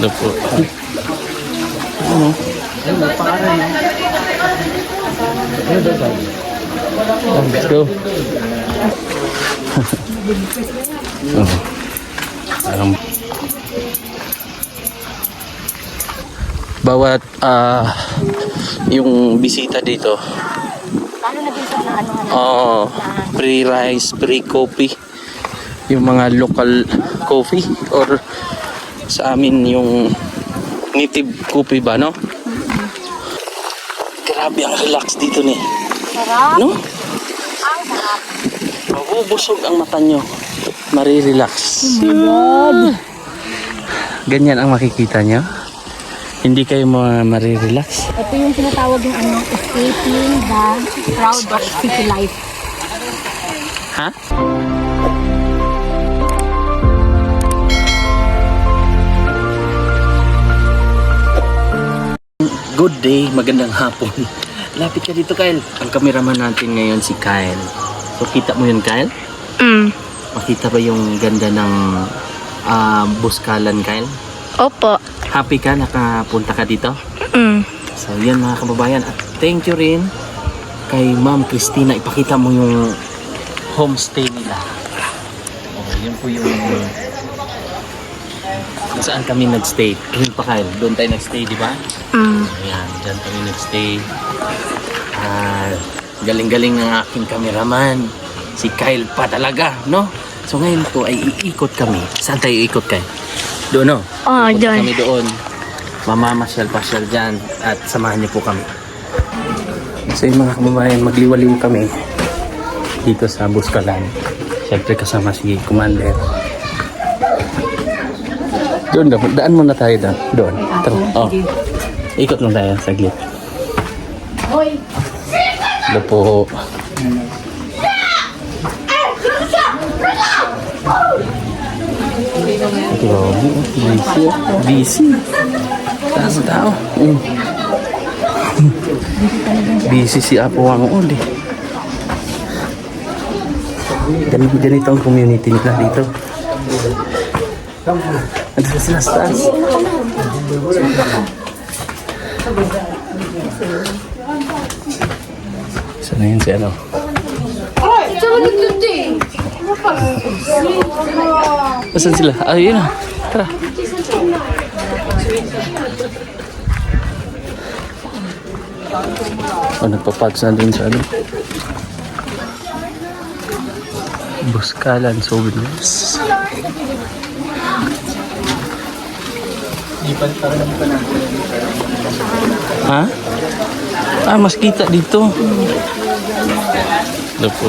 Ano po? Ano? Let's go. Oh. Bawat yung bisita dito, Ano na din sa ano? free rice, free coffee, yung mga local coffee, or sa amin yung native coffee ba, no? Grabe ang relax dito ni. Sarap. No? Ang sarap. Mabubusog ang mata nyo. Marirelax. Ganyan ang makikita nyo. Hindi kayo marirelax. Ito yung tinatawag yung escaping the crowd of city life. Ha? Good day, magandang hapon. Lapit ka dito, Kyle. Ang kameraman natin ngayon si Kyle. So, kita mo yun, Kyle? Makita ba yung ganda ng buskalan, Kyle? Opo. Happy ka nakapunta ka dito? So, yan mga kababayan. At thank you rin kay Ma'am Christina. Ipakita mo yung homestay nila. Yun po yung saan kami nagstay. Yun pa, Kyle. Doon tayo nagstay, di ba? Ayan, dyan kami nagstay. Galing-galing ng aking cameraman. Si Kyle pa talaga, no? So ngayon po ay iikot kami. Saan tayo iikot, Kyle? Doon, no? Oh, Iikot doon. kami doon. Mamamasyal-pasyal dyan. At samahan niyo po kami. So yung mga kababayan, magliwaliw kami dito sa Buskalan. Siyempre kasama si Commander. Doon, daan muna tayo doon. Doon. Tara. Oh. Ikot lang tayo, saglit. Hoy! Ito po. Grabe, busy. Busy. Tao. Busy si Apo Wangod eh. Ganito ang community nila dito. Andito sila sa taas. Sana yun si ano? Saan sila? Ayun na. Tara. Nagpapags na din sa ano? Buskalan souvenirs. Ha? Mas kita dito. Ito po.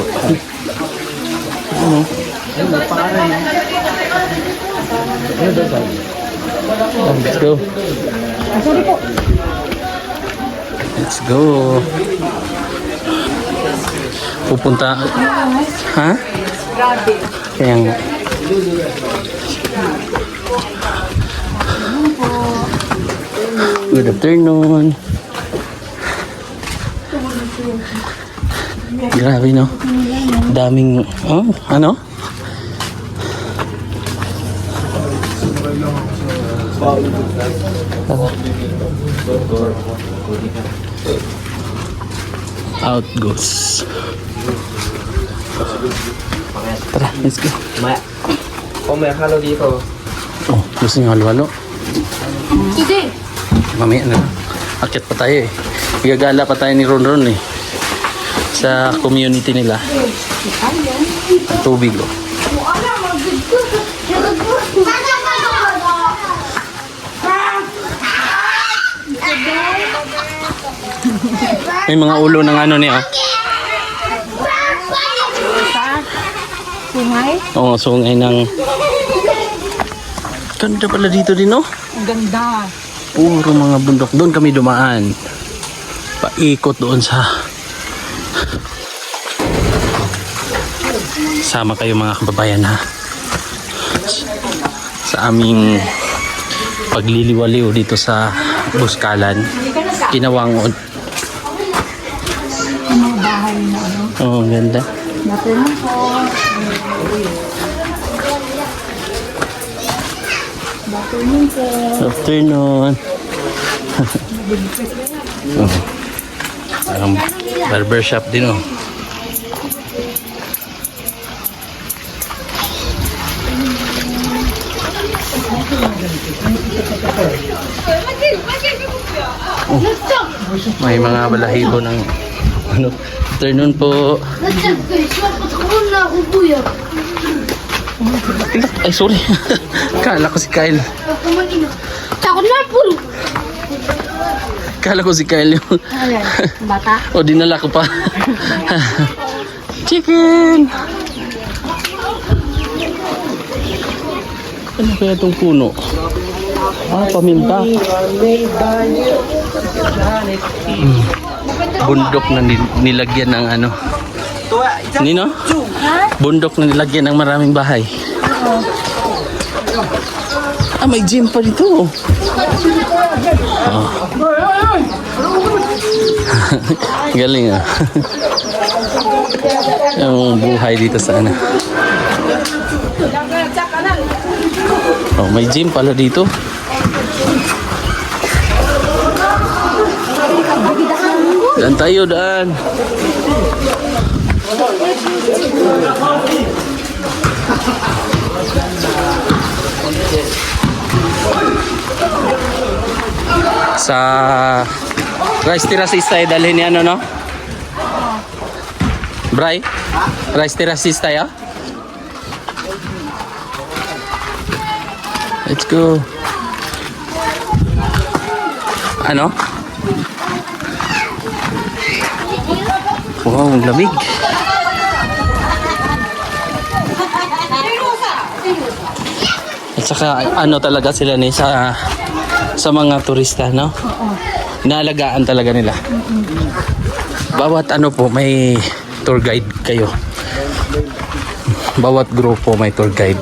Let's go. Let's go. Pupunta. Ha? Grabe. Kaya nga. Good afternoon. Grabe, no? Daming, ano? Out goes. Tara, let's go. May halo dito. Oh, gusto nyo halo-halo? Hindi. Mamaya na. Akit pa tayo eh. Gagala pa tayo ni Ron eh. Sa community nila. Ang tubig oh. May mga ulo ng ano niya oh. Sungay? Oo, sungay ng... Ganda pala dito din oh. Ang ganda. Puro mga bundok. Doon kami dumaan. Paikot doon sa... Sama kayo mga kababayan ha. Sa aming pagliliwaliw dito sa Buskalan. Kinawangod. Ang mga bahay na ano. Oo, ang ganda. Dati na po. afternoon po. Afternoon. Oh. Parang barbershop din oh. May mga balahibo ng ano. Afternoon po. Ay, sorry. Kala ko si Kyle. Takot na po. Kala ko si Kyle yung Ayan, bata. o dinala ko pa. Chicken! Ano kaya itong puno? Ah, paminta. Bundok na nilagyan ng ano. Nino? Bundok na nilagyan ng maraming bahay. Ah, may gym pa dito. Oh. Galing ah. Yung buhay dito sa ano. Oh, may gym pala dito. Daan tayo, daan. Sa rice terracista ay dalhin ni ano, no? Bray? Rice terracista ya? Let's go. Ano? Wow, ang lamig. At saka ano talaga sila ni sa mga turista, no? Inaalagaan talaga nila. Bawat ano po may tour guide kayo. Bawat grupo may tour guide.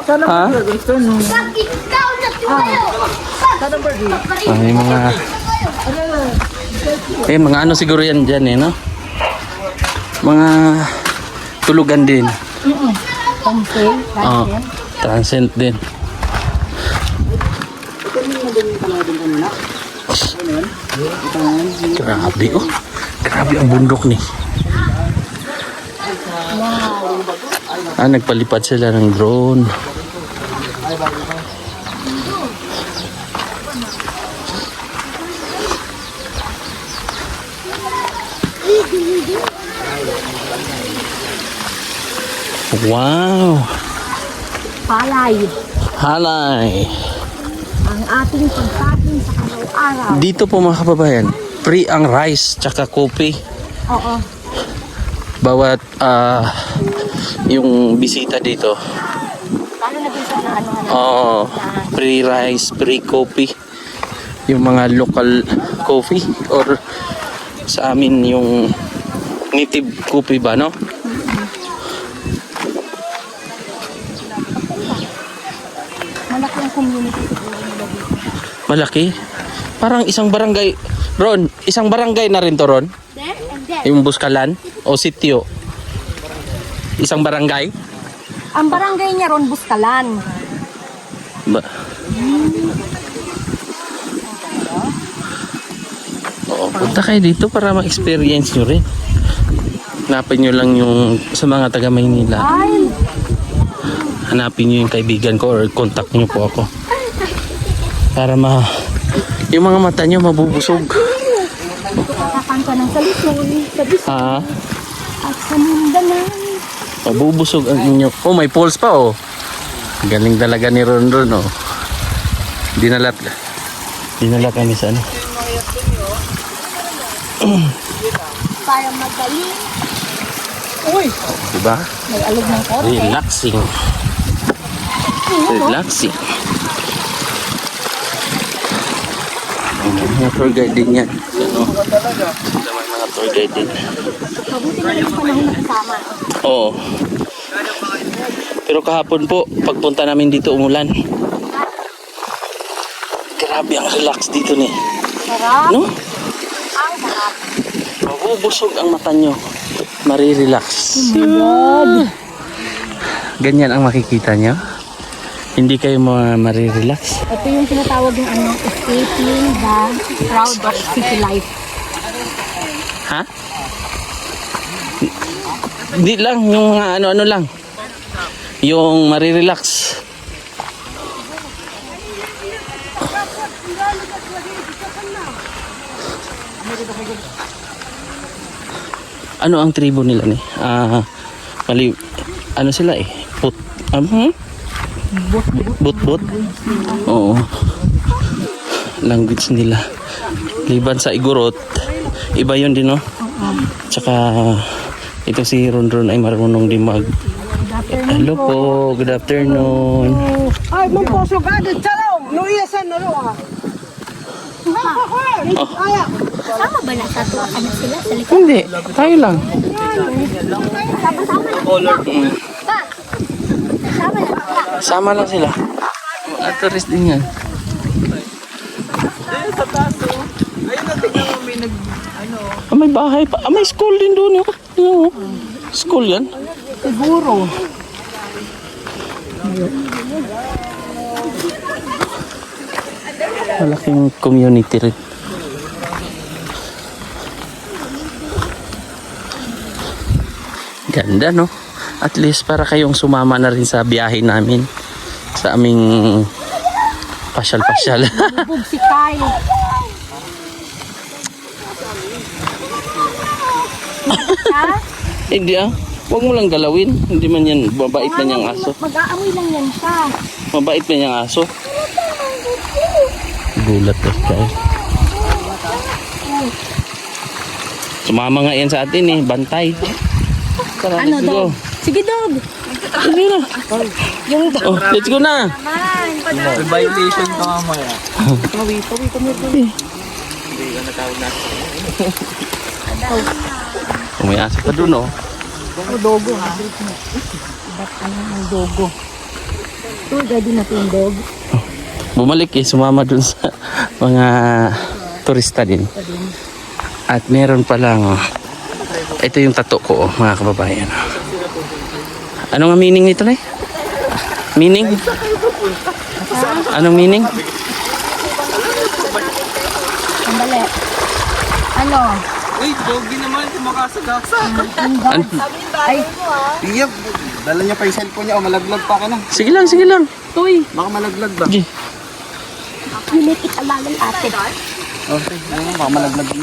Ha? May mga ano siguro yan dyan eh, no? Mga tulugan din. Oh, transient din. Grabe oh. Grabe ang bundok ni. Ah, nagpalipad sila ng drone. Wow! Palay. Halay! Ang ating pagkain sa araw-araw. Dito po mga kababayan, free ang rice tsaka kopi. Oo. Bawat yung bisita dito. Paano na din sa ano? Free rice, free coffee. Yung mga local coffee or sa amin yung native coffee ba, no? Malaki ang community siguro nila dito. Malaki. Parang isang barangay. Ron, isang barangay na rin to, Ron? There and there. Yung Buskalan o sitio? Isang barangay? Ang barangay niya ron, Buskalan. Ba? Oo, punta kayo dito para ma-experience nyo rin. Hanapin nyo lang yung sa mga taga Maynila. Ay, Hanapin nyo yung kaibigan ko or contact nyo po ako. Para yung mga mata nyo mabubusog. kakakan ka ng salisol, sa Bisaya, Ha? at sa Mindanao. Mabubusog ang inyo. Oh, may pulse pa oh. Galing talaga ni Ron Ron oh. Dinala kami sa ano. Para magaling. Diba? May alog ng konti. Relaxing. Relaxing. Mga tour guide din yan. Ano? May mga tour guide din. Mabuti na yung panahon na kasama. Oo. Pero kahapon po, pagpunta namin dito umulan. Grabe ang relax dito ni. Sarap. No? Ang sarap. Mabubusog ang mata nyo. Marirelax. Ganyan ang makikita nyo. Hindi kayo marirelax. Ito yung tinatawag ng ano, escaping the crowd of city life. Ha? Hindi lang, yung mga ano-ano lang. Yung marirelax. Ano ang tribo nila ni? Ano sila eh? But. Oo. Language nila. Liban sa Igorot, iba yun din, no? Tsaka ito si Ronron ay marunong din mag... Hello po, good afternoon. Ay, magpasok ka din. Chalaw! Nuiyasan na ro ah. Sama ba na sa to? Ano sila? Sa likod? Hindi, tayo lang. Sama lang sila. Mga tourist din yan. May bahay pa. May school din doon. Oh. School yan. Siguro. Malaking community rin. Ganda, no? At least para kayong sumama na rin sa biyahe namin. Sa aming pasyal-pasyal. Bubog si Kai. Hindi Huwag mo lang galawin. Hindi man yan, mabait man yung aso. Mag-aamoy lang yan siya. Mabait man yung aso. Gulat ka, guys. Sumama nga yan sa atin eh, bantay. Tara, Ano, let's go. dog? Sige, dog. Sige na. Oh, let's go na. Violation ka mamaya. May aso pa dun, oh. Dogo ha. Ba't ano ng dogo? Tour guide na yung dog. Bumalik sumama dun sa mga turista din. At meron pa lang, ito yung tattoo ko, mga kababayan. Ano nga meaning nito, Nay? Meaning? Anong meaning? Sandali. Ano? Uy, doggy naman, kumakasagasa. Ay, Iyap, dala niya pa yung cellphone niya o malaglag pa ka na. Sige lang, sige lang. Tuy. Baka malaglag ba? Sige. You make it alalan ate. Okay, baka malaglag din.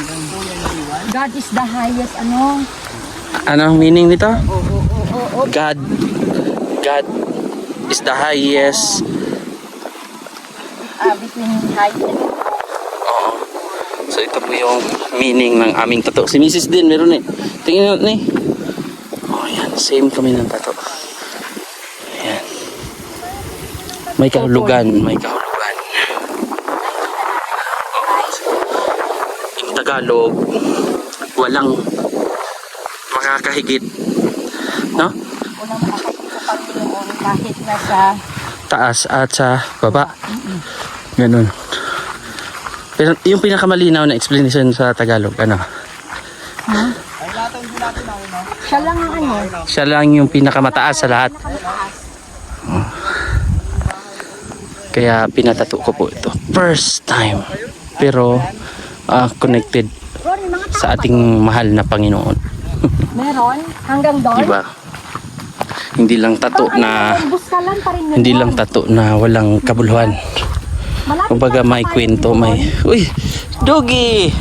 God is the highest, ano? Anong meaning nito? God is the highest. Between highest. Oo. So ito po yung meaning ng aming tattoo. Si Mrs. din meron eh. Tingnan natin eh. Oh yan, same kami ng tattoo. Ayan. May kahulugan, may kahulugan. In Tagalog, walang makakahigit. No? Unang makakita sa Panginoon kahit nasa Taas at sa baba. Ganun. Pero yung pinakamalinaw na explanation sa Tagalog, ano? siya lang ang ano. Siya lang yung pinakamataas sa lahat. Oh. Kaya pinatato ko po ito. First time. Pero connected Ron, mga sa ating mahal na Panginoon. meron hanggang doon. Diba? Hindi lang tato na Buskalan pa rin yun. hindi lang tato na walang kabuluhan. Malapit Kumbaga lang sa may Panginoon. kwento, may... Uy! Doggy!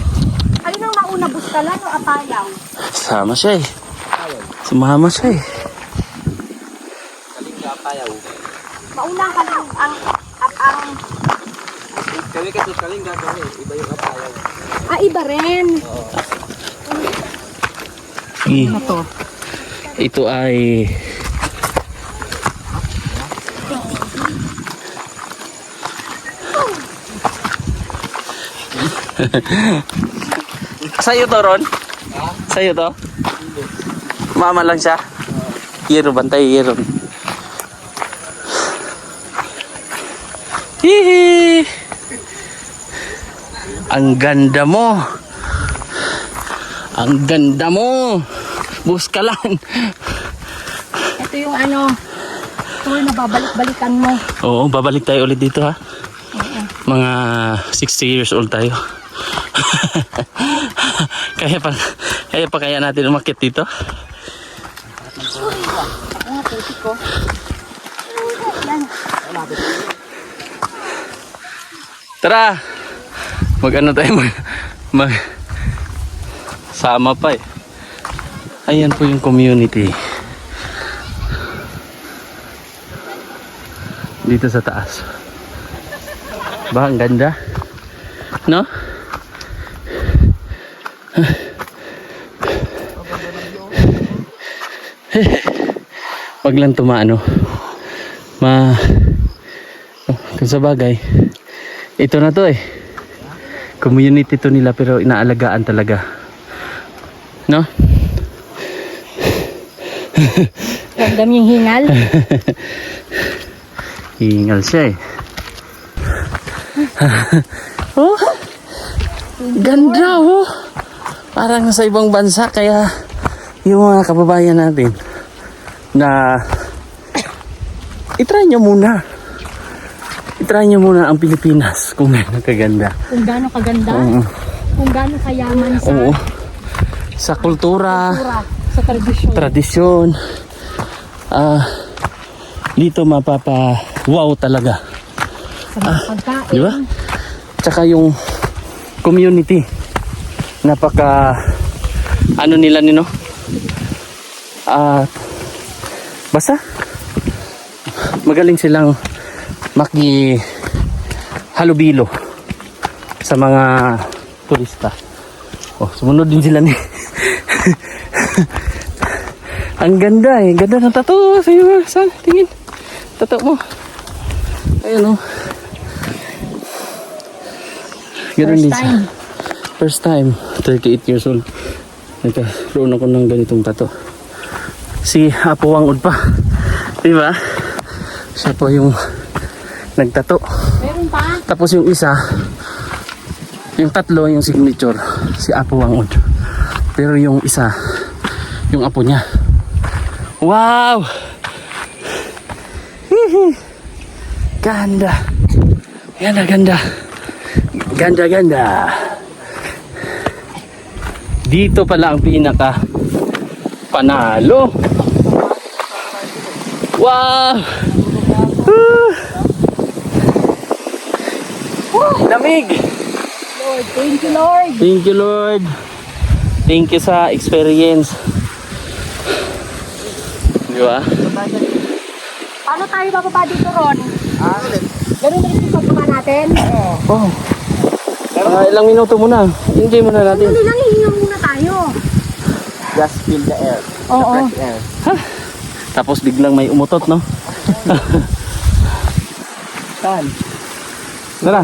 Ano nang mauna, buskalan o apayaw? Sama siya eh. Sumama siya eh. Mauna ka lang ang Kami kasi kalinga kami, iba yung kapayaw. iba rin. Ano to? Ito ay sa'yo to, Ron? Sa'yo to? Mama lang siya? Hiro, bantay, hiro. Hihi! Ang ganda mo! Ang ganda mo! Buskalan. Ito yung ano, tour na babalik-balikan mo. Oo, babalik tayo ulit dito ha. Mga 60 years old tayo. kaya pa kaya natin umakyat dito. Ang putik ko. Yan. Tara! Mag-ano tayo, mag sama pa eh. Ayan po yung community. Dito sa taas. Ba, ang ganda. No? Wag lang tumaano. Kung sa bagay, ito na to eh. Community to nila pero inaalagaan talaga. No? Ramdam yung hingal. Hingal siya eh. Oh, ganda oh. Parang nasa ibang bansa kaya yung mga kababayan natin na itry nyo muna. Itry nyo muna ang Pilipinas kung gaano kaganda. Kung gaano kaganda. Oo. Kung gaano kayaman sa Oo. Sa kultura, sa tradisyon. Dito mapapa-wow talaga. Sa mga pagkain. Di ba? Tsaka yung community. Napaka ano nila nino? Basta magaling silang halubilo sa mga turista. Oh, sumunod din sila ni. Ang ganda eh. Ganda ng tattoo. Sa'yo, saan? Tingin. Tattoo mo. Ayan oh. Ganun din sa first time. 38 years old. Nagkaroon ako ng ganitong tattoo. Si Apo Wangud pa. Diba? Siya po yung nagtato. Meron pa. Tapos yung isa, yung tatlo, yung signature, si Apo Wangud. Pero yung isa, yung apo niya. Wow! Hihi! Ganda! Ganda, ganda! Ganda, ganda! Dito pala ang pinaka panalo. Wow! Lamig! Lord, thank you, Lord. Thank you, Lord. Thank you sa experience. Di ba? Paano tayo bababa dito, Ron? Ulit. Ganun na rin yung pagbaba natin? Oh. Ilang minuto muna. Enjoy muna natin. Ano lang, hihinga muna tayo. Just feel the air. Oo. Fresh air. Tapos biglang may umutot, no? Saan? Tara.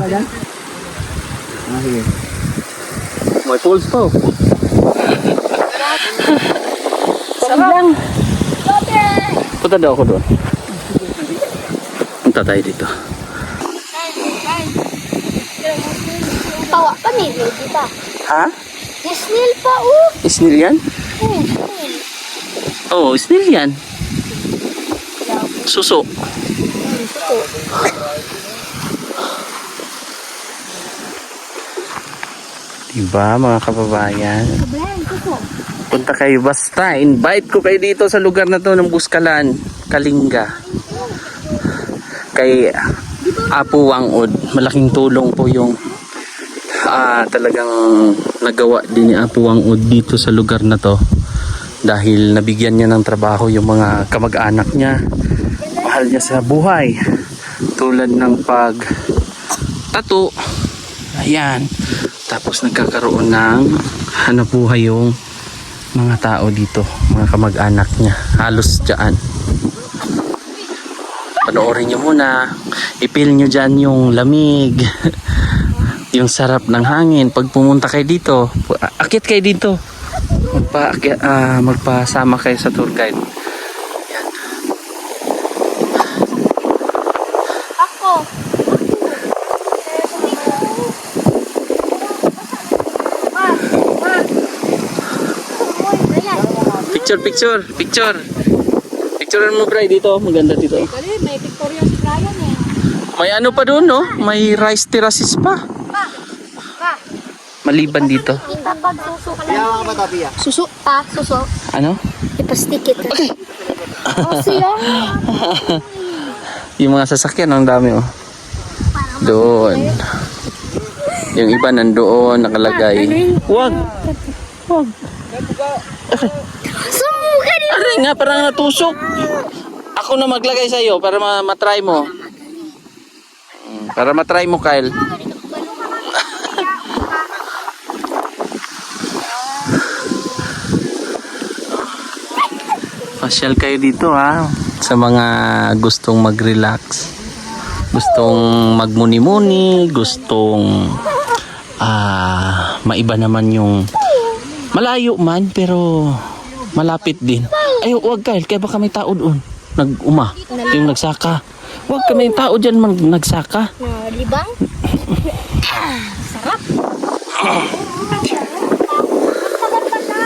Sige. May pulse pa. Oh. Sarap lang. Punta daw ako doon. Punta tayo dito. Tawa pa ni, di ba? Ha? Snail pa, oh. Snail yan? Oo, snail yan. Suso. Diba mga kababayan? Punta kayo basta. Invite ko kayo dito sa lugar na to ng Buskalan, Kalinga. Kay Apo Wangud. Malaking tulong po yung talagang nagawa din ni Apo Wangud dito sa lugar na to. Dahil nabigyan niya ng trabaho yung mga kamag-anak niya. Mahal niya sa buhay. Tulad ng pag-tattoo. Ayan. Tapos nagkakaroon ng hanapbuhay yung mga tao dito, mga kamag-anak niya, halos dyan. Panoorin nyo muna, ipil nyo dyan yung lamig, yung sarap ng hangin. Pag pumunta kayo dito, akit kayo dito, magpasama kayo sa tour guide. Yan. Ako. Picture. Picturean mo, Bray, dito. Maganda dito. Dali, may Victoria si Brian eh. May ano pa doon, no? May rice terraces pa. Maliban dito. Kita pag suso ka Kaya lang. mga bata, Pia. Suso, suso. Ano? Ipastik it. Oh, siya. Yung mga sasakyan, ang dami, oh. Doon. Yung iba nandoon, nakalagay. Wag. Sumuka din. Aray nga, parang natusok. Ako na maglagay sa iyo para matry mo. Para matry mo, Kyle. Pasyal kayo dito, ha. Sa mga gustong mag-relax. Gustong magmuni-muni, gustong maiba naman yung malayo man pero malapit din. Ay, wag, Kyle, kaya baka may tao doon. Nag-uma, yung nagsaka. Wag ka, may tao dyan nagsaka. Libang? Sarap.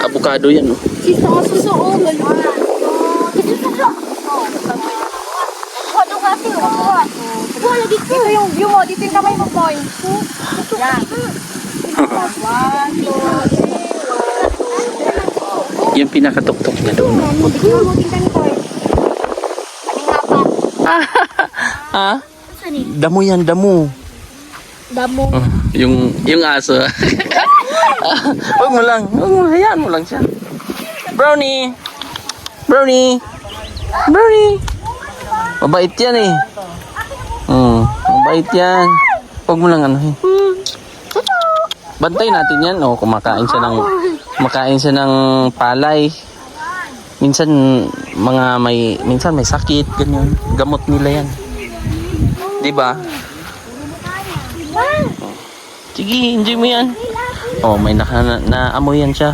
Avocado yan, oh. Sisa ka suso, oh. Wala kasi, wala. Wala dito. Ito yung view mo. Dito yung kamay mo, boy. Yan. Yung pinakatuktok niya doon. Tingnan mo, tingnan ko eh. Ha? Saan eh? Damo yan, damo. Damo. Yung aso. Huwag mo lang. Hayaan mo lang siya. Brownie. Mabait yan eh. Mabait yan. Huwag mo lang ano eh. Bantay natin yan. Oh, kumakain siya ng palay. Minsan minsan may sakit, ganyan. Gamot nila yan. 'Di ba? Sige, enjoy mo yan. Oh, may naamoy yan siya.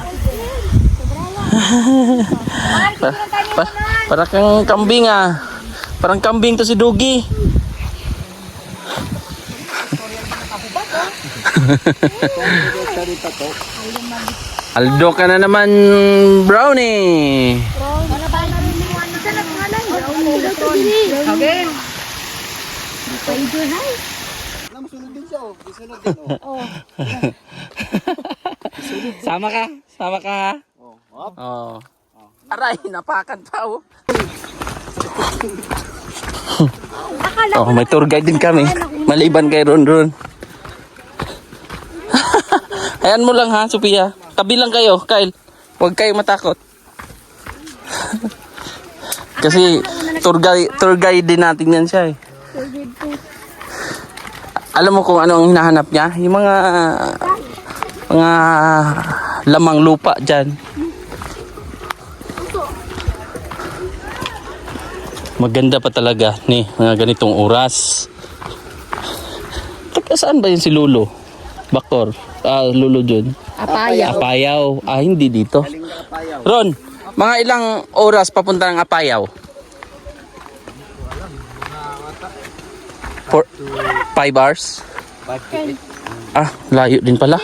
Para kang kambing, ah. Parang kambing to si Dugi. Aldo ka na naman, Brownie. Okay. Alam, sunod din siya, oh. Sunod din, oh. Sama ka ha? Oh. Aray, napakan pa, oh. Oh, may tour guide din kami. Maliban kay Ron. Ayan mo lang ha, Sophia. Tabi lang kayo, Kyle. Huwag kayo matakot. Kasi tour guide din natin yan siya eh. Alam mo kung ano ang hinahanap niya? Yung mga lamang lupa dyan. Maganda pa talaga ni mga ganitong oras. Saan ba yun si Lolo? Bakor. Lolo dun. Apayaw. Hindi dito. Ron, mga ilang oras papunta ng Apayaw? 5 hours? Layo din pala.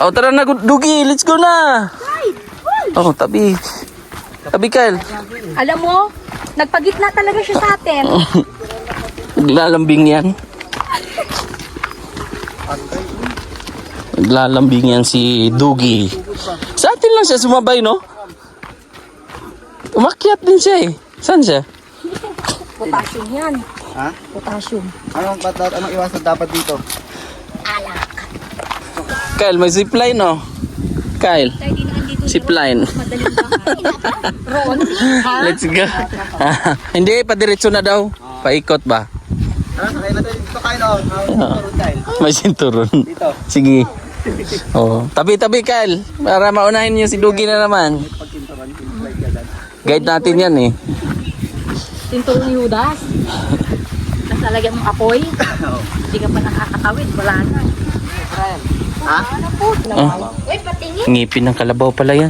Oh, tara na, Dugi. Let's go na. Oh, tabi. Tabi, Kyle. Alam mo, nagpagitna talaga siya sa atin. Naglalambing yan. Naglalambing yan si Dugi. Sa atin lang siya sumabay, no? Umakyat din siya eh. Saan siya? Potassium yan. Ha? Potassium. Anong iwasan dapat dito? Kyle, may zipline, no? Kyle, zipline. Ron, Let's go. Hindi, padiretso na daw. Paikot ba? Tara, sakay na tayo dito kayo, no? May sinturon. Dito. Sige. Oh, tabi-tabi, Kyle. Para maunahin niyo si Dugi na naman. Guide natin yan eh. tinturong Judas. Tapos lalagyan mong apoy. Hindi ka pa nakakatawid. Wala na. Ha? Oh, Uy, patingin. ngipin ng kalabaw pala yan.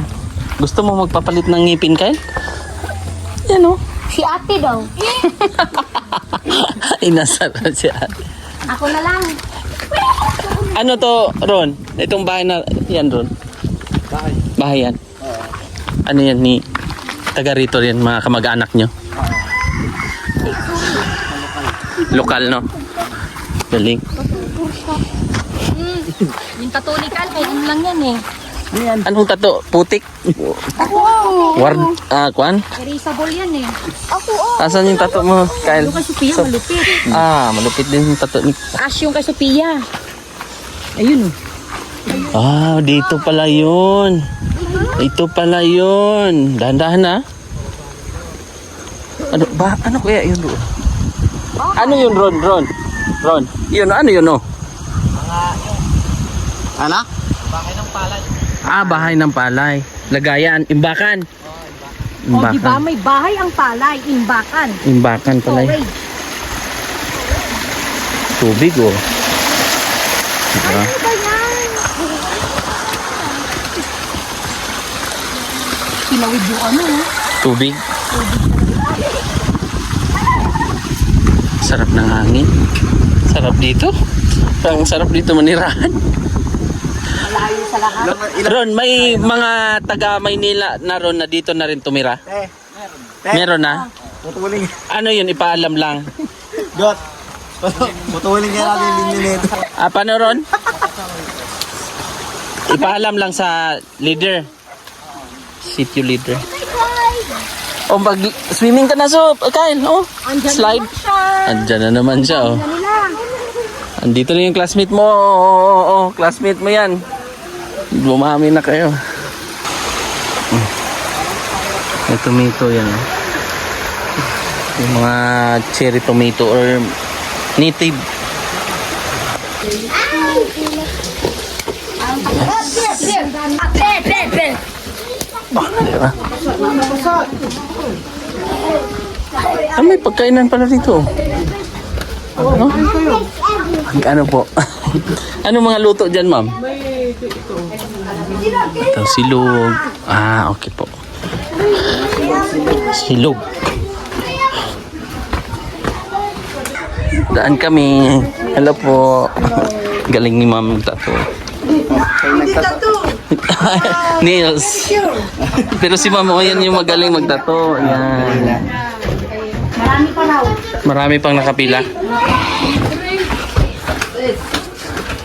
Gusto mo magpapalit ng ngipin, Kyle? Yan oh. Si ate daw. Inasara si ate. Ako na lang. Ano to, Ron? Itong bahay na yan, Ron? Bakit? Bahay yan. Ano yan ni taga rito yan, mga kamag-anak nyo? Lokal, no? Galing. Yung katolikal, kaya ano lang yan eh. Anong tato? Putik? Ward, kuan? Erasable yan eh. Asan yung tato mo, Kyle? Yung kay Sophia, malupit. Malupit din yung tato ni... Ash yung kay Sophia. Ayun oh. Dito pala yun. Ito pala yun. Dahan-dahan na. Ano kaya yun doon? Ano yun, Ron? Yun, ano yun, oh? Ano? Bahay ng palay. Lagayan, imbakan. O diba may bahay ang palay, imbakan. Imbakan pala yun. Storage. Tubig, oh. Diba? Ano ba yan? Pinawid yung ano eh. Tubig. Sarap ng hangin. Sarap dito. Ang sarap dito manirahan. Malayo sa lahat. Ron, may mga taga Maynila na ron na dito na rin tumira? Meron na? Putulin. Ano yun, ipaalam lang. Got. Putulin kaya natin yung linya nito. Paano ron? Ipaalam lang sa leader. City leader. O mag-swimming ka na, Kyle. Oh, slide. Andyan na naman siya, oh. Andito na yung classmate mo. Oo, classmate mo yan. Bumami na kayo. May tomato yan. Yung mga cherry tomato or native. Diba? May pagkainan pala dito. Ano? Ano po? Ano mga luto dyan, ma'am? Ito, silog. Okay po. Silog. Daan kami. Hello po. Galing ni ma'am tato. Nails. Pero si ma'am, yan yung magaling magtato. Yan. Marami pa raw. Marami pang nakapila.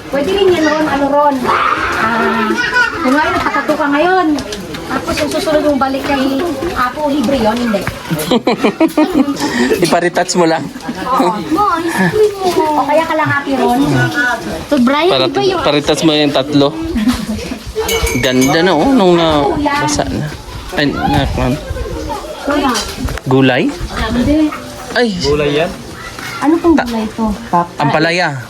Pwede rin yan ron. Kung ngayon nagpatato ka ngayon, tapos yung susunod mong balik kay Apo Libre yun, hindi. Iparetouch mo lang. O kaya ka lang happy ron. To Brian, di ba yung Paretouch mo yung tatlo. Ganda na, oh. Nung basa na. Ay, gulay? Hindi. Ay, Gulay yan? Ano pong gulay ito? ampalaya.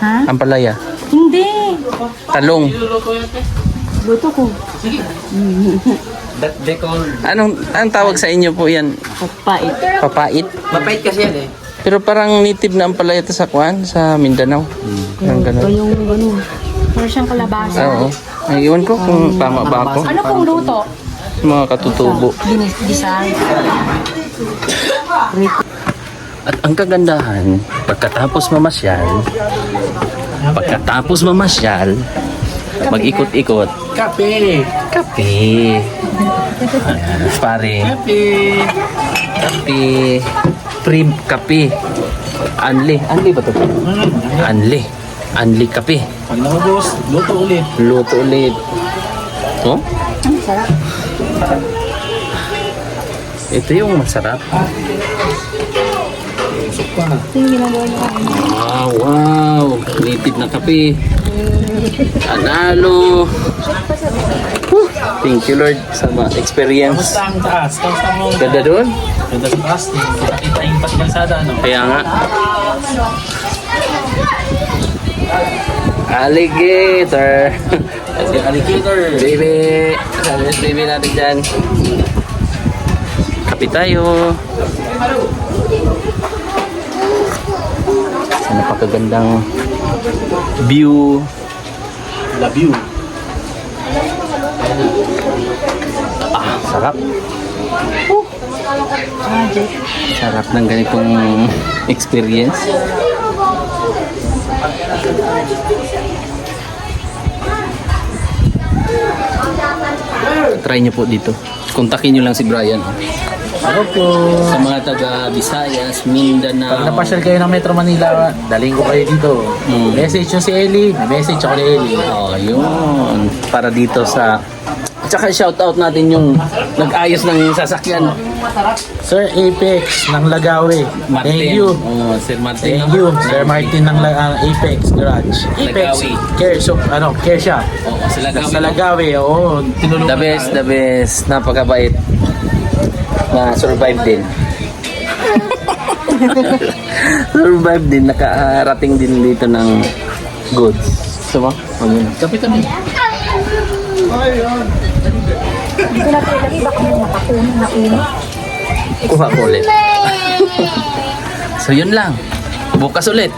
Ha? Ampalaya. Hindi. Talong. Luto ko. Anong tawag sa inyo po yan? Pait. Papait? Mapait kasi yan eh. Pero parang native na ampalaya ito sa Kuan, sa Mindanao. Parang ganun. Yung ganun. Pero siyang kalabasa. Oo. Ay, iwan ko kung tama ba ako. Ano pong luto? Mga katutubo. Ginisal. At ang kagandahan, pagkatapos mamasyal, mag-ikot-ikot. Kape! Kape. Pare. Kape. Free kape. Anli ba ito? Anli kape. Pag nakubos, Luto ulit. Oh? Ang sarap. Ito yung masarap. Ito yung ginagawa niyo. Wow. Native na kape. Analo. Whew. Thank you, Lord, sa mga experience. ang taas? Kamusta mo? Ganda doon? Ganda sa taas. Kita yung pasikalsada, ano? Kaya nga. Alligator. Si alligator. Baby. Sabi ng baby natin dyan. Kape tayo. Sa napakagandang view. Love you. Sarap. Sarap ng ganitong experience. Try nyo po dito. kontakin nyo lang si Brian. Hello po. Sa mga taga Visayas, Pag Mindanao. napasyal kayo ng Metro Manila, daling ko kayo dito. Message nyo si Ellie, may message ako ni Ellie. Oh, yun. Para dito sa... Tsaka shoutout natin yung nag-ayos ng sasakyan. Sir Apex ng Lagawe. Martin. Thank you. Oh, Sir Martin. Thank you, Sir Martin ng Apex Garage. Apex Lagawe. Care Shop, Care Shop. Oo, sila Sa Lagawe, oo. Tinulungan The best. Napakabait. Na survive din. Survive din. Nakarating din dito ng goods. So, kapit kami. Dito na tayo lagi, baka may makapunin na ulo. Kuha ko ulit. So, yun lang. Bukas ulit.